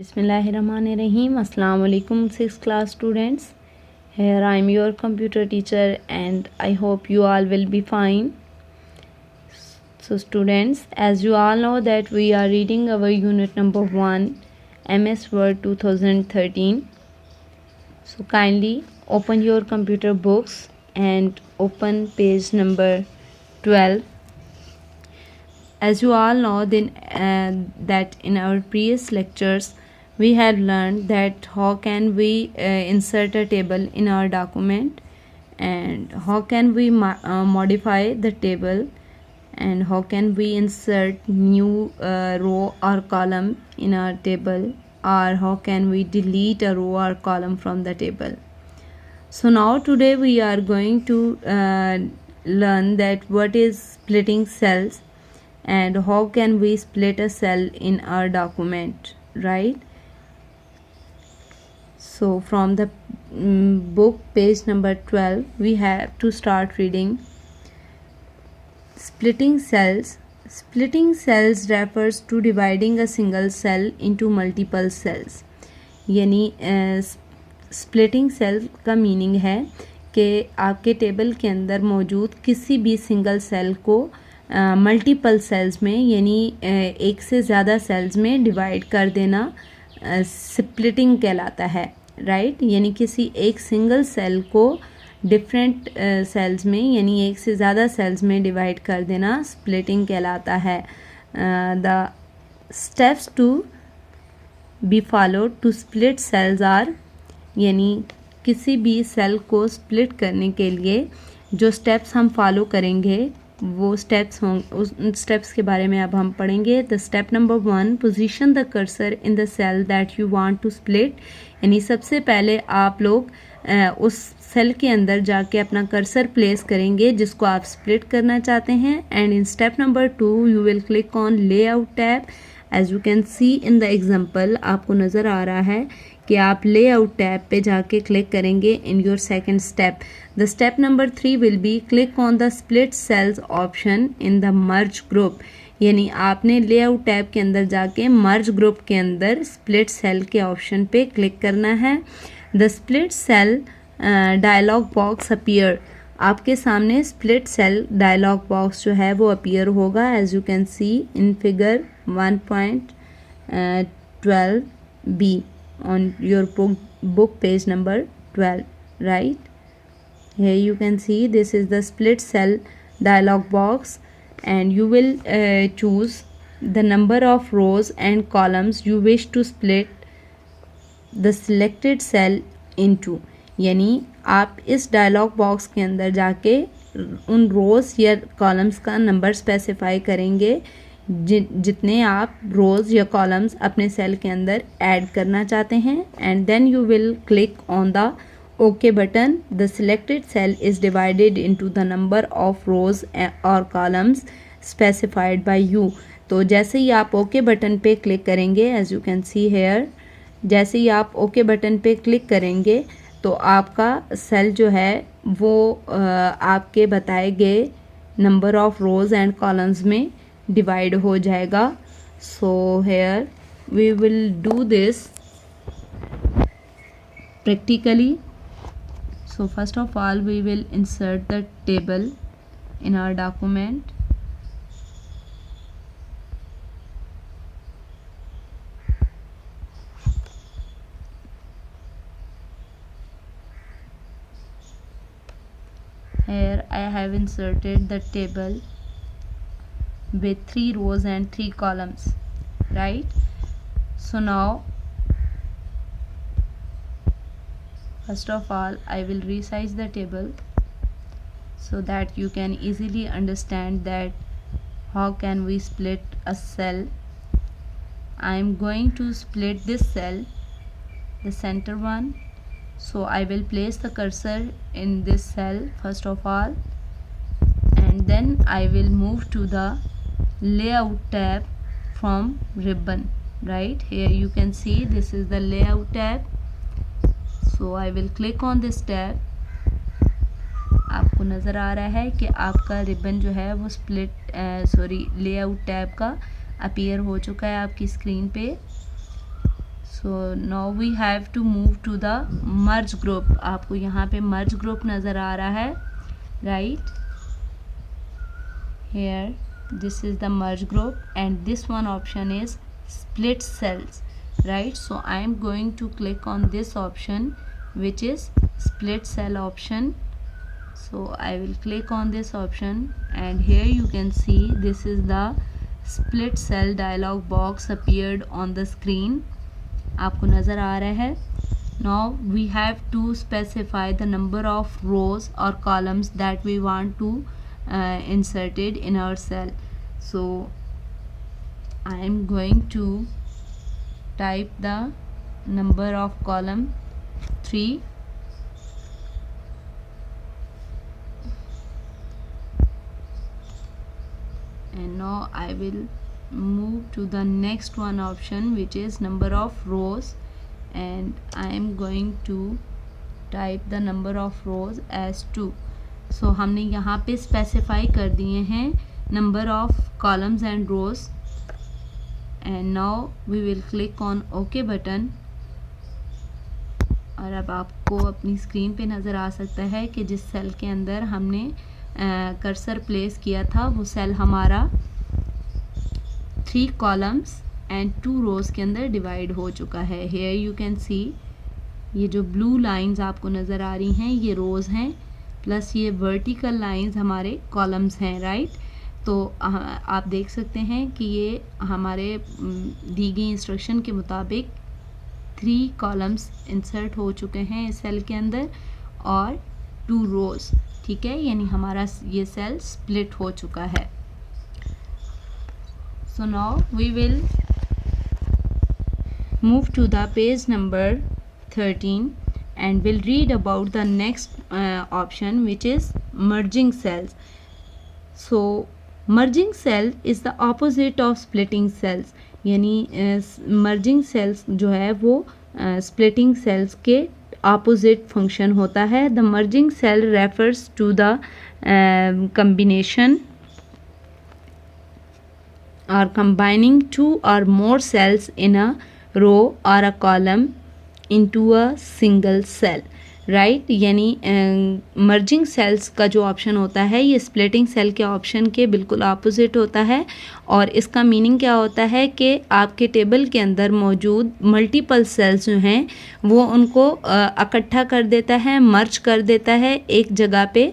Bismillahirrahmanirrahim. Assalamu alaikum 6th class students. Here I am your computer teacher and I hope you all will be fine. So students, as you all know that we are reading our unit number 1 MS Word 2013. So kindly open your computer books and open page number 12. As you all know that in our previous lectures we have learned that how can we insert a table in our document, and how can we modify the table, and how can we insert new row or column in our table, or how can we delete a row or column from the table. So now today we are going to learn that what is splitting cells and how can we split a cell in our document, right? So from the book page number 12 we have to start reading. Splitting cells. Splitting cells refers to dividing a single cell into multiple cells. यानी splitting cell का meaning है कि आपके table के अंदर मौजूद किसी भी सिंगल सेल को मल्टीपल सेल्स में यानी एक से ज़्यादा सेल्स में डिवाइड कर देना स्प्लिटिंग कहलाता है, राइट? यानी किसी एक सिंगल सेल को डिफरेंट सेल्स में यानी एक से ज़्यादा सेल्स में डिवाइड कर देना स्प्लिटिंग कहलाता है. The steps to be followed to split cells are, यानी किसी भी सेल को स्प्लिट करने के लिए जो स्टेप्स हम फॉलो करेंगे वो स्टेप्स उस स्टेप्स के बारे में अब हम पढ़ेंगे. The step number 1, position the cursor in the cell that you want to split. यानी सबसे पहले आप लोग उस सेल के अंदर जाके अपना कर्सर प्लेस करेंगे जिसको आप स्प्लिट करना चाहते हैं. And in step number 2 you will click on layout tab. As you can see in the example, आपको नज़र आ रहा है कि आप लेआउट टैब पे जाके क्लिक करेंगे in your second step. The step number 3 will be click on the split sales option in the merge group. यानी आपने लेआउट टैब के अंदर जाके मर्ज ग्रुप के अंदर स्प्लिट सेल के ऑप्शन पे क्लिक करना है. The split cell dialog box appear. आपके सामने स्प्लिट सेल डायलॉग बॉक्स जो है वो अपीयर होगा. As you can see in figure 1.12b on your book page number 12, right? Here you can see this is the split cell dialog box, and you will choose the number of rows and columns you wish to split the selected cell into. यानी आप इस dialogue box के अंदर जाके उन रोज़ या columns का number specify करेंगे जितने आप रोज़ या कॉलम्स अपने सेल के अंदर ऐड करना चाहते हैं. And then you will click on the okay button. The selected cell is divided into the number of rows और कॉलम्स स्पेसिफाइड बाय यू. तो जैसे ही आप ओके बटन पे क्लिक करेंगे, as you can see here, जैसे ही आप ओके बटन पे क्लिक करेंगे तो आपका सेल जो है वो आपके बताए गए number of rows and columns में डिवाइड हो जाएगा. So here we will do this practically. So first of all we will insert the table in our document. Here I have inserted the table with 3 rows and 3 columns, right? So now first of all I will resize the table so that you can easily understand that how can we split a cell. I am going to split this cell, the center one. So I will place the cursor in this cell first of all, and then I will move to the layout tab from ribbon, right? Here you can see this is the layout tab. So I will click on this tab. आपको नज़र आ रहा है कि आपका ribbon जो है वो लेआउट टैब का अपीयर हो चुका है आपकी स्क्रीन पे. So now we have to move to the merge group. आपको यहाँ पे मर्ज ग्रुप नज़र आ रहा है, right? Here this is the merge group and this one option is split cells, right? So I am going to click on this option, which is split cell option. So I will click on this option and here you can see this is the split cell dialog box appeared on the screen. आपको नज़र आ रहा है. Now we have to specify the number of rows or columns that we want to inserted in our cell. So I am going to type the number of column 3 and now I will move to the next one option, which is number of rows, and I am going to type the number of rows as 2. सो हमने यहाँ पे specify कर दिए हैं number of columns and rows and now we will click on okay button. और अब आपको अपनी स्क्रीन पे नज़र आ सकता है कि जिस सेल के अंदर हमने कर्सर प्लेस किया था वो सेल हमारा 3 कॉलम्स एंड 2 रोज के अंदर डिवाइड हो चुका है. हेयर यू कैन सी ये जो ब्लू लाइंस आपको नज़र आ रही हैं ये रोज हैं, प्लस ये वर्टिकल लाइंस हमारे कॉलम्स हैं, राइट? तो आप देख सकते हैं कि ये हमारे दी गई इंस्ट्रक्शन के मुताबिक 3 कॉलम्स इंसर्ट हो चुके हैं इस सेल के अंदर और 2 रोज, ठीक है? यानी हमारा ये सेल स्प्लिट हो चुका है. So now we will move to the page number 13 and we'll read about the next option, which is merging cells. So merging cell is the opposite of splitting cells. यानी merging cells जो है वो splitting cells के opposite function होता है. The merging cell refers to the combination or combining 2 or more cells in a row or a column into a single cell, right? यानी merging sales का जो option होता है ये स्प्लिटिंग सेल के ऑप्शन के बिल्कुल ऑपोजिट होता है. और इसका मीनिंग क्या होता है कि आपके टेबल के अंदर मौजूद मल्टीपल सेल्स जो हैं वो उनको इकट्ठा कर देता है, मर्ज कर देता है, एक जगह पे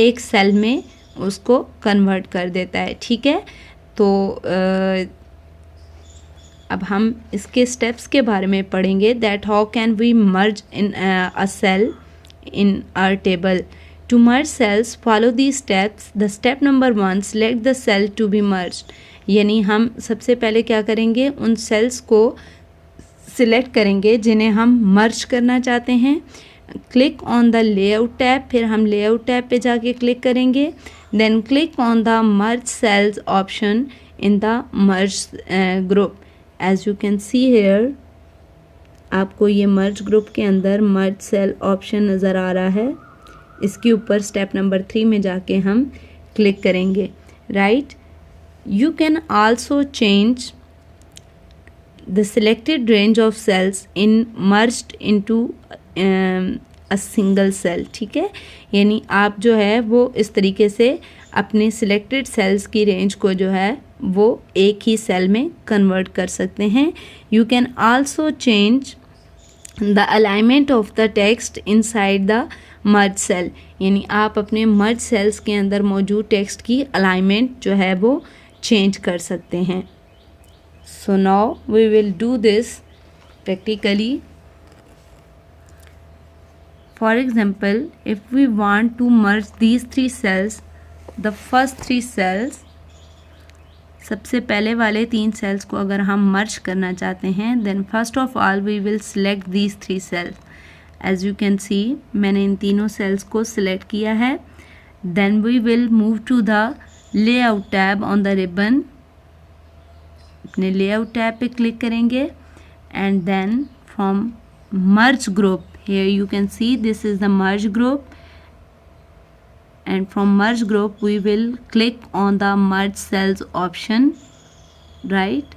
एक सेल में उसको कन्वर्ट कर देता है, ठीक है? तो अब हम इसके स्टेप्स के बारे में पढ़ेंगे. That how can we merge in a cell in our table. To merge cells follow the steps. The step number 1, select the cell to be merged. यानी हम सबसे पहले क्या करेंगे, उन सेल्स को सिलेक्ट करेंगे जिन्हें हम मर्ज करना चाहते हैं. Click on the layout tab, फिर हम लेआउट टैब पे जाके क्लिक करेंगे. Then click on the merge cells option in the merge group. As you can see here, आपको ये मर्ज ग्रुप के अंदर मर्ज सेल ऑप्शन नज़र आ रहा है. इसके ऊपर स्टेप नंबर 3 में जाके हम क्लिक करेंगे, right? You can also change the selected range of cells in merged into a single cell, ठीक है? यानी आप जो है वो इस तरीके से अपने सिलेक्टेड सेल्स की रेंज को जो है वो एक ही सेल में कन्वर्ट कर सकते हैं. You can also change the alignment of the text inside the merge cell. यानी आप अपने मर्ज सेल्स के अंदर मौजूद टेक्स्ट की अलाइनमेंट जो है वो चेंज कर सकते हैं. So now we will do this practically. For example, if we want to merge these 3 cells, the first 3 cells, सबसे पहले वाले 3 सेल्स को अगर हम मर्ज करना चाहते हैं, then first of all we will select these 3 cells. As you can see मैंने इन तीनों सेल्स को सिलेक्ट किया है. Then we will move to the layout tab on the ribbon. अपने लेआउट टैब पे क्लिक करेंगे and then from merge group, here you can see this is the merge group. And from merge group we will click on the merge cells option, right?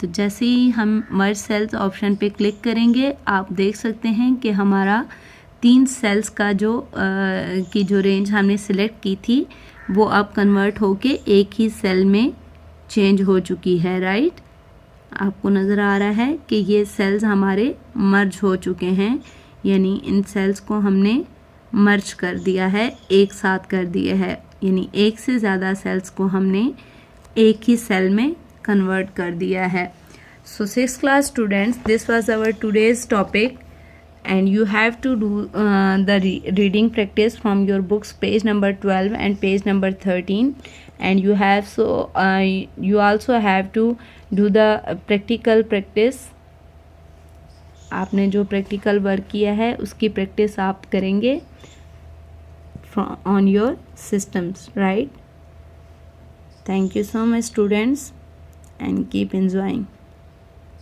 तो जैसे ही हम मर्ज cells option पे click करेंगे आप देख सकते हैं कि हमारा 3 सेल्स का जो रेंज हमने सिलेक्ट की थी वो अब कन्वर्ट होके एक ही सेल में चेंज हो चुकी है, राइट। आपको नज़र आ रहा है कि ये सेल्स हमारे मर्ज हो चुके हैं, यानी इन सेल्स को हमने मर्ज कर दिया है, एक साथ कर दिया है, यानी एक से ज़्यादा सेल्स को हमने एक ही सेल में कन्वर्ट कर दिया है। सो 6th class students, this was our today's topic and you have to do the reading practice from your books page number 12 and page number 13, and you also have to do the practical practice. आपने जो practical work किया है उसकी practice आप करेंगे on your systems, right? Thank you so much students and keep enjoying.